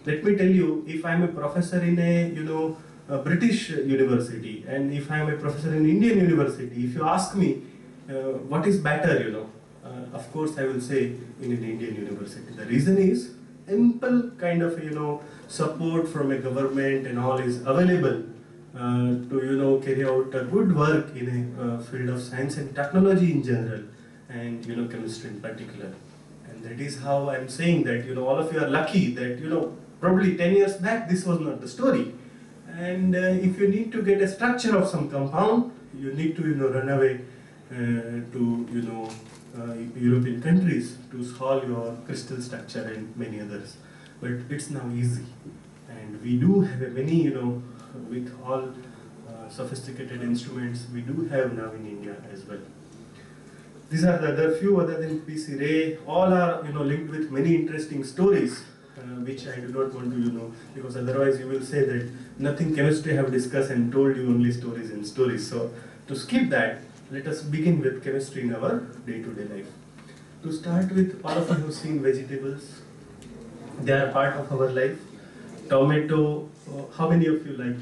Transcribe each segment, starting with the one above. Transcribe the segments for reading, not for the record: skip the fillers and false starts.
Let me tell you, if I'm a professor in a, a British university, and if I'm a professor in Indian university, if you ask me what is better, of course I will say in an Indian university. The reason is ample kind of, support from a government and all is available to, carry out a good work in a field of science and technology in general, and, chemistry in particular. And that is how I'm saying that, all of you are lucky that, probably 10 years back this was not the story. And if you need to get a structure of some compound, you need to, run away to, European countries to solve your crystal structure and many others. But it's now easy. And we do have a many, with all sophisticated instruments, we do have now in India as well. These are the other few other than PC Ray. All are, linked with many interesting stories, which I do not want to, because otherwise you will say that nothing chemistry have discussed and told you only stories and stories. So to skip that, let us begin with chemistry in our day-to-day life. To start with, all of you have seen vegetables. They are part of our life. Tomato, how many of you like?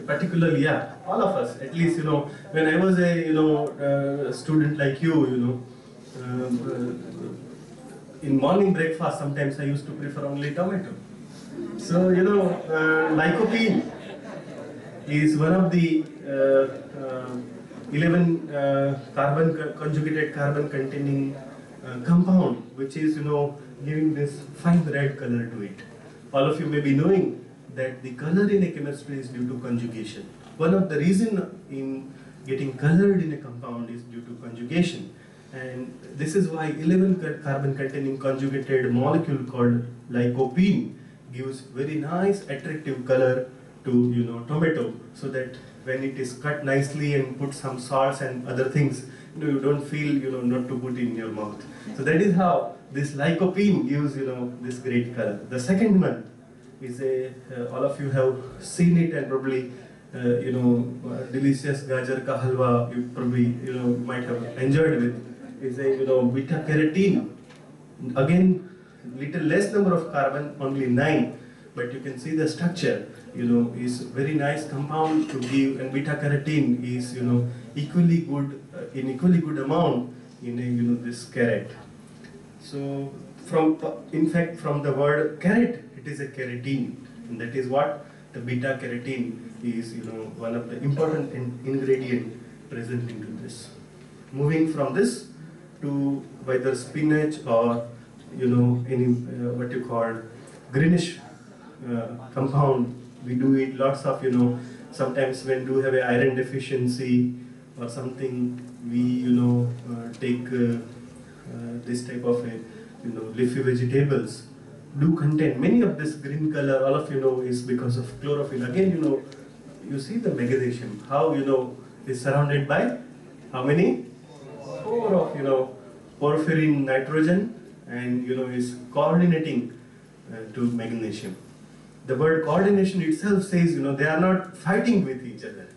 Particularly, yeah, all of us. At least, when I was a, student like you, in morning breakfast, sometimes I used to prefer only tomato. So, lycopene is one of the 11 conjugated carbon containing compound, which is, giving this fine red color to it. All of you may be knowing that the color in a chemistry is due to conjugation. One of the reason in getting colored in a compound is due to conjugation. And this is why 11 carbon containing conjugated molecule called lycopene gives very nice attractive color to, tomato, so that when it is cut nicely and put some salts and other things, you don't feel, not to put in your mouth. So that is how this lycopene gives, this great color. The second one is all of you have seen it, and probably, delicious gajar ka halwa, you probably, might have enjoyed with, is a, beta carotene. Again, little less number of carbon, only 9, but you can see the structure, is very nice compound to give, and beta carotene is, equally good, in equally good amount in a, this carrot. So, in fact, from the word carrot, it is a carotene, and that is what the beta carotene is, one of the important ingredient present into this. Moving from this to whether spinach or, any what you call greenish compound, we do eat lots of, sometimes when do have a iron deficiency or something, we, take this type of a, leafy vegetables do contain many of this green color. All of you know is because of chlorophyll. Again, you see the magnesium, how, is surrounded by how many? 4 of, porphyrin nitrogen, and, is coordinating to magnesium. The word coordination itself says, they are not fighting with each other.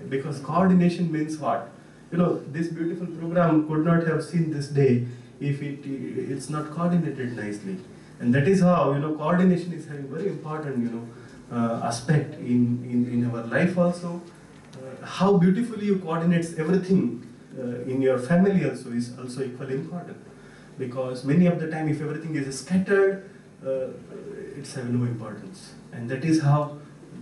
Because coordination means what? This beautiful program could not have seen this day if it's not coordinated nicely. And that is how, coordination is having very important, aspect in our life also. How beautifully you coordinate everything in your family also is also equally important. Because many of the time, if everything is scattered, it's having no importance. And that is how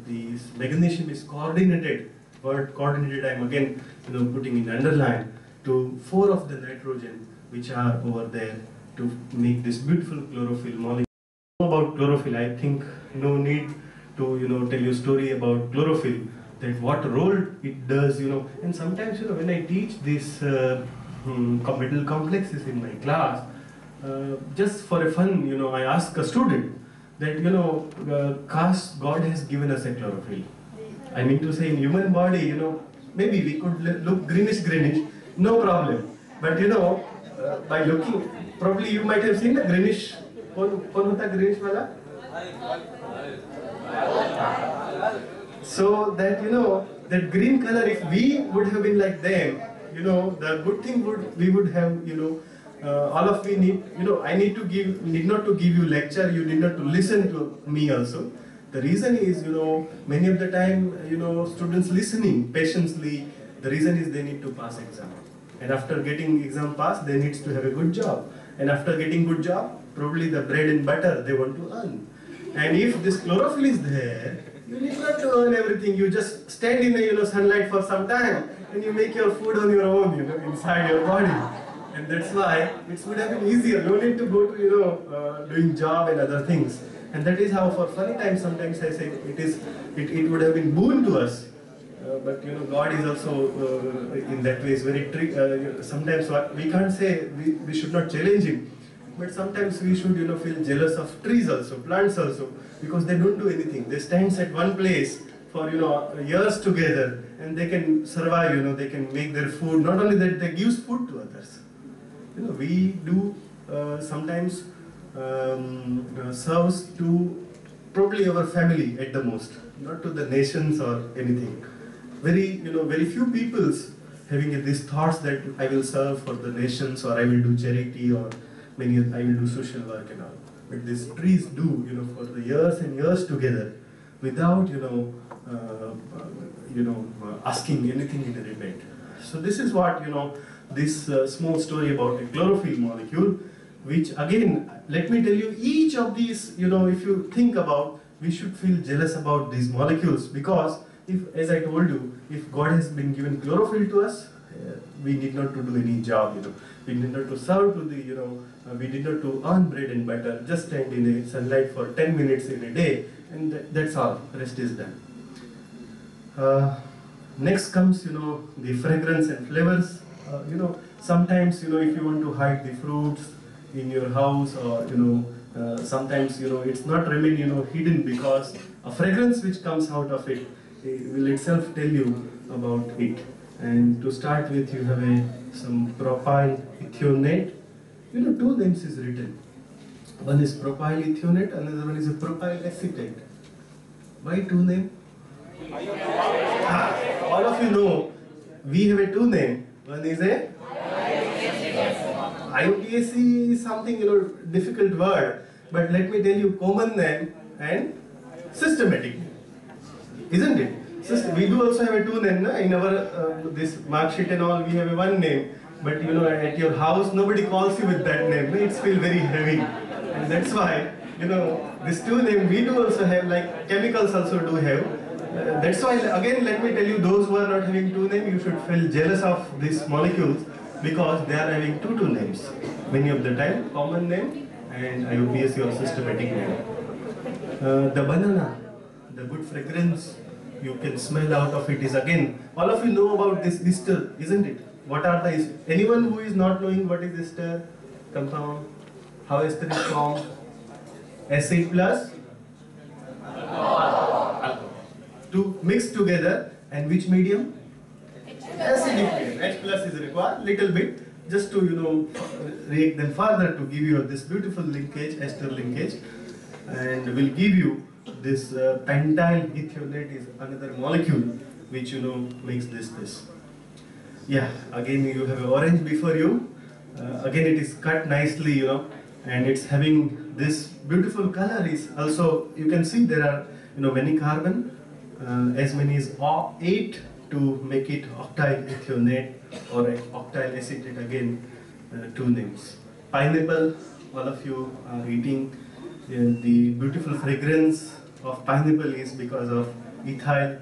this magnesium is coordinated. Word coordinated, I'm again, putting in underline to 4 of the nitrogen which are over there to make this beautiful chlorophyll molecule. About chlorophyll, I think no need to, tell you a story about chlorophyll, that what role it does, and sometimes, when I teach these metal complexes in my class, just for a fun, I ask a student that, God has given us a chlorophyll. I mean to say in human body, maybe we could look greenish, no problem. But, by looking, probably you might have seen the greenish, kaun hota greenish wala? So that, that green color, if we would have been like them, the good thing we would have, all of we need, I need not to give you lecture, you need not to listen to me also. The reason is, many of the time, students listening patiently, the reason is they need to pass exam. And after getting exam pass, they need to have a good job. And after getting good job, probably the bread and butter they want to earn. And if this chlorophyll is there, you need not to earn everything. You just stand in the sunlight for some time and you make your food on your own, inside your body. And that's why it would have been easier. No need to go to doing job and other things. And that is how for funny times sometimes I say it would have been boon to us. But God is also in that way is very sometimes we can't say we should not challenge him. But sometimes we should feel jealous of trees also, plants also, because they don't do anything. They stand at one place for years together and they can survive, they can make their food. Not only that, they give food to others. We do sometimes serves to probably our family at the most, not to the nations or anything. Very few peoples having these thoughts that I will serve for the nations or I will do charity or I will do social work and all. But these trees do, for the years and years together without, asking anything in return. So this is what, this small story about a chlorophyll molecule, which again, let me tell you, each of these, if you think about, we should feel jealous about these molecules because if, as I told you, if God has been given chlorophyll to us, we need not to do any job, We need not to serve to the, we need not to earn bread and butter, just stand in the sunlight for 10 minutes in a day, and that's all, rest is done. Next comes, the fragrance and flavors. Sometimes, if you want to hide the fruits in your house or, sometimes, it's not remain, hidden because a fragrance which comes out of it will itself tell you about it. And to start with, you have some propyl ethionate. Two names is written. One is propyl ethionate, another one is a propyl acetate. Why two names? All of you know, we have a two name. One is a IUPAC is something, difficult word. But let me tell you, common name and systematic name. Isn't it? We do also have a two name, in our this mark sheet and all, we have a one name. But at your house, nobody calls you with that name. It feels very heavy. And that's why, this two name we do also have, like chemicals also do have. That's why, again, let me tell you, those who are not having two names, you should feel jealous of these molecules because they are having two names. Many of the time, common name and IUPAC or systematic name. The banana, the good fragrance you can smell out of it is again, all of you know about this ester, isn't it? What are the, anyone who is not knowing what is ester compound, how ester is formed? Acid plus alcohol. To mix together, and which medium? Acidic medium. H plus is required, little bit, just to react them further to give you this beautiful linkage, ester linkage, and will give you this pentyl ethionate is another molecule which makes this. Yeah, again you have an orange before you. Again it is cut nicely, and it's having this beautiful color. Is also, you can see there are many carbon, as many as 8 to make it octyl ethionate or octyl acetate. Again, two names. Pineapple, all of you are eating. The beautiful fragrance of pineapple is because of ethyl.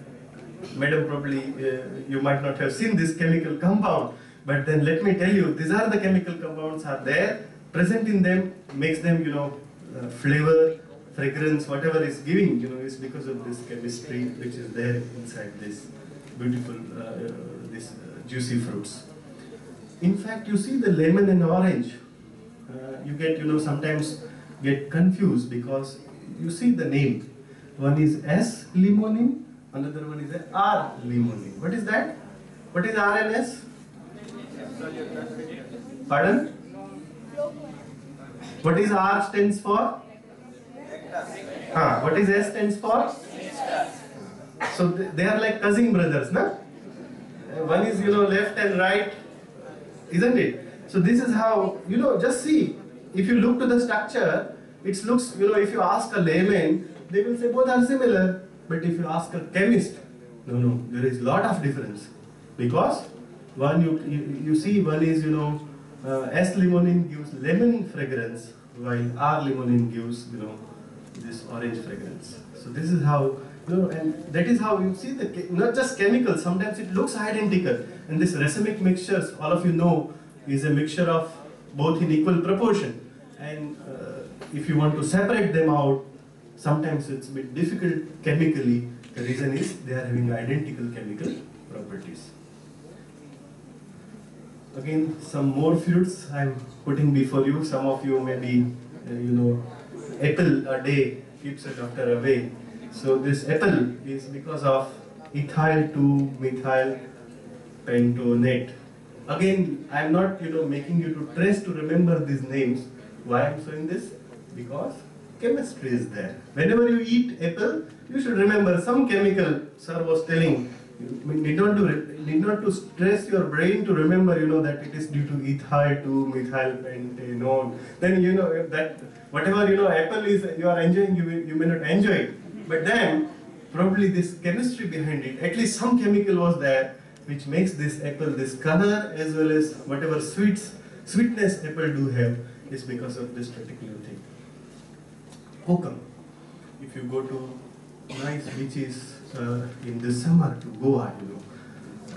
Madam, probably you might not have seen this chemical compound, but then let me tell you, these are the chemical compounds are there, present in them, makes them flavor, fragrance, whatever is giving, is because of this chemistry which is there inside this beautiful, juicy fruits. In fact, you see the lemon and orange, you get, sometimes get confused because you see the name. One is S. limonene, another one is R. limonene. What is that? What is R and S? Pardon? What is R stands for? What is S stands for? So they are like cousin brothers, na? One is left and right, isn't it? So this is how, just see, if you look to the structure, it looks, if you ask a layman, they will say both are similar. But if you ask a chemist, no, there is lot of difference. Because one, you see, one is, S-limonene gives lemon fragrance, while R-limonene gives, this orange fragrance. So this is how, and that is how you see not just chemicals, sometimes it looks identical. And this racemic mixtures, all of you know, is a mixture of both in equal proportion. And if you want to separate them out, sometimes it's a bit difficult chemically. The reason is they are having identical chemical properties. Again, some more fruits I'm putting before you. Some of you may be, apple a day keeps a doctor away. So this apple is because of ethyl 2-methyl pentonate. Again, I'm not making you to trace to remember these names. Why I'm showing this? Because chemistry is there. Whenever you eat apple, you should remember some chemical. Sir was telling, you need not to stress your brain to remember that it is due to ethyl 2-methyl pentanone. Then that whatever apple is you are enjoying, you may not enjoy it. But then probably this chemistry behind it, at least some chemical was there which makes this apple this color, as well as whatever sweetness apple do have is because of this particular thing. Kokum. If you go to nice beaches in the summer to Goa,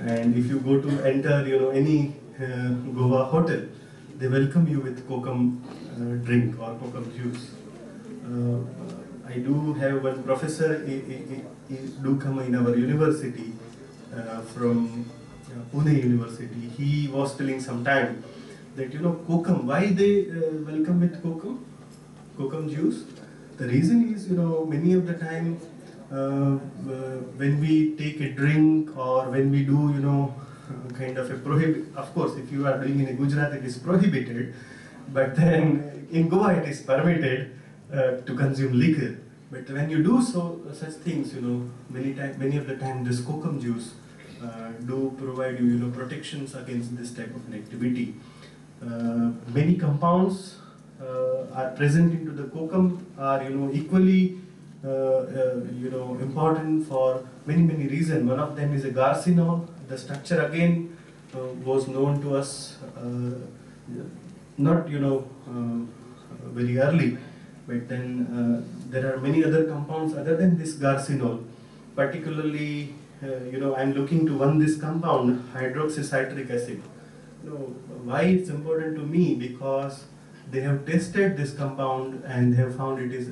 and if you go to enter any Goa hotel, they welcome you with kokum drink or kokum juice. I do have one professor, he do come in our university from Pune University. He was telling sometime that kokum, why they welcome with kokum juice. The reason is many of the time when we take a drink or when we do kind of a of course if you are doing in a Gujarat it is prohibited, but then in Goa it is permitted to consume liquor. But when you do such things, many of the time this kokum juice do provide you protections against this type of an activity. Many compounds are present into the kokum are equally important for many reasons. One of them is a garcinol. The structure again was known to us not very early, but then there are many other compounds other than this garcinol. Particularly, I'm looking to this compound, hydroxycitric acid. Why it's important to me? Because they have tested this compound and they have found it is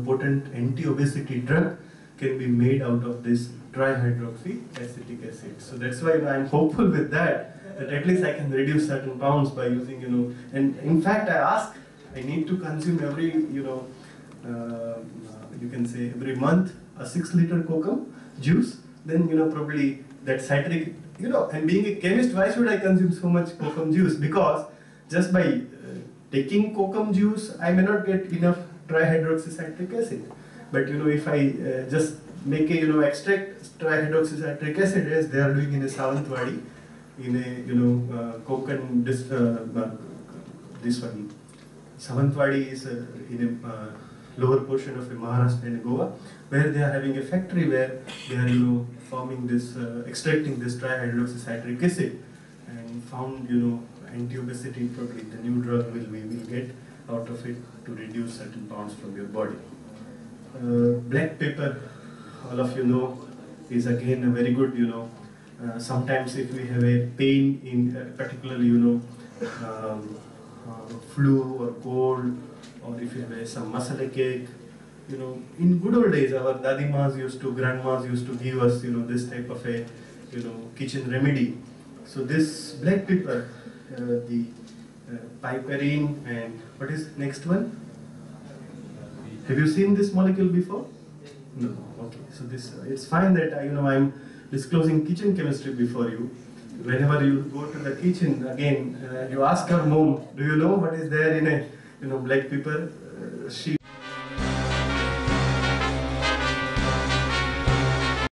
potent anti-obesity drug can be made out of this trihydroxyacetic acid. So that's why I'm hopeful with that at least I can reduce certain pounds by using and in fact I need to consume every you can say every month a 6-liter kokum juice. Then probably that citric and being a chemist, why should I consume so much kokum juice? Because just by taking kokum juice, I may not get enough trihydroxycitric acid. But if I just make a extract trihydroxycitric acid as they are doing in a Sawantwadi, in a Konkan this one. Sawantwadi is in a lower portion of Maharashtra and Goa, where they are having a factory where they are forming this, extracting this trihydroxycitric acid, and found anti-obesity probably the new drug we will get out of it to reduce certain pounds from your body. Black pepper, all of you know, is again a very good sometimes if we have a pain in particularly flu or cold, or if you have some muscle ache, in good old days our grandmas used to give us this type of a kitchen remedy. So this black pepper, the piperine, and what is next one? Have you seen this molecule before? No. Okay. So this it's fine that I'm disclosing kitchen chemistry before you. Whenever you go to the kitchen again, you ask your mom, do you know what is there in a black pepper? She